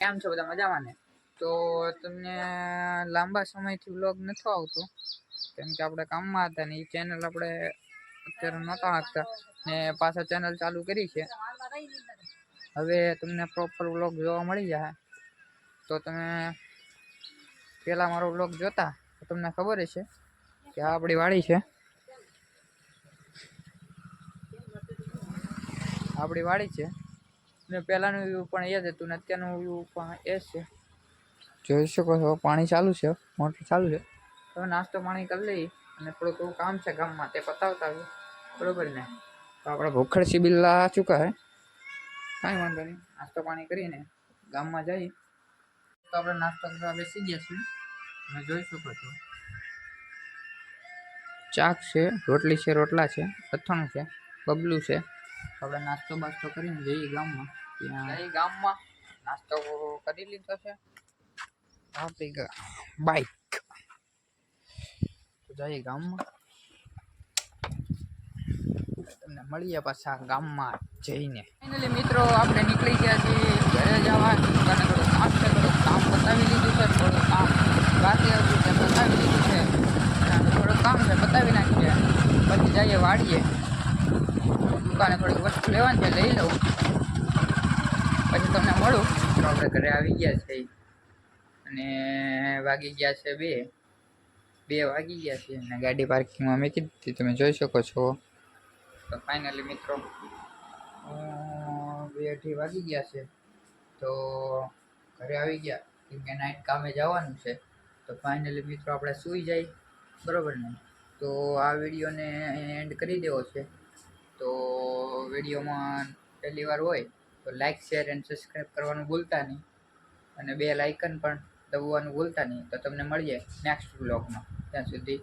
કેમ છો બધા મજામાં ને? તો તમને લાંબા સમયથી વ્લોગ નતો આવતો કેમ કે આપણે કામમાં હતા ને એ ચેનલ આપણે અત્યારે નહોતા આપતા ને પાછા ચેનલ ચાલુ કરી છે. હવે તમને પ્રોપર વ્લોગ જોવા મળી જાય તો તમે પેલા મારો વ્લોગ જોતા તો તમને ખબર હશે કે આ આપણી વાડી છે. આપણી વાડી છે ને પહેલાંનું વ્યૂ પણ એ જ હતું ને અત્યારનું વ્યૂ પણ એ જ છે. જોઈ શકો છો પાણી ચાલુ છે, મોટર ચાલુ છે. તો નાસ્તો પાણી કરી લઈ અને થોડુંક એવું કામ છે ગામમાં તે પતાવતા આવ્યું બરોબર ને. તો આપણે ભૂખડ સિબિલ્લા ચૂકા હે કાંઈ વાંધો નહીં, નાસ્તો પાણી કરીને ગામમાં જઈ તો આપણે નાસ્તો કરવા બેસી ગયા છીએ. તમે જોઈ શકો છો ચાક છે, રોટલી છે, રોટલા છે, અથાણું છે, બબલું છે. આપણે નાસ્તો બાસ્તો કરીને જઈએ ગામમાં. ત્યાં ગામમાં નાસ્તો કરી લીધો છે આપણી બાઈક તો જઈએ ગામમાં. તમને મળીએ પાછા ગામમાં જઈને. ફાઇનલી મિત્રો આપણે નીકળી ગયા છીએ ઘરે જવા. દુકાને થોડું કામ છે, થોડું કામ બતાવી લીધું છે, થોડું કામ બાકી હતું તે બતાવી લીધું છે. થોડું કામ છે બતાવી નાખીએ પછી જઈએ વાડીએ. દુકાને થોડીક વસ્તુ લેવાની છે, લઈ લઉં પછી તમને મળું. તો આપણે ઘરે આવી ગયા છે અને વાગી ગયા છે 2 વાગી ગયા છે અને ગાડી પાર્કિંગમાં મૂકી દીધી તમે જોઈ શકો છો. તો ફાઇનલી મિત્રો 2:30 વાગી ગયા છે તો ઘરે આવી ગયા કેમ કે નાઇટ કામે જવાનું છે. તો ફાઇનલી મિત્રો આપણે સૂઈ જાય બરાબર ને. તો આ વિડીયોને એન્ડ કરી દેવો છે. તો વિડીયોમાં પહેલી વાર હોય તો લાઇક શેર એન્ડ સબસ્ક્રાઈબ કરવાનું ભૂલતા નહીં અને બેલ આઇકન પણ દબાવવાનું ભૂલતા નહીં. તો તમને મળીએ નેક્સ્ટ વ્લોગમાં. ત્યાં સુધી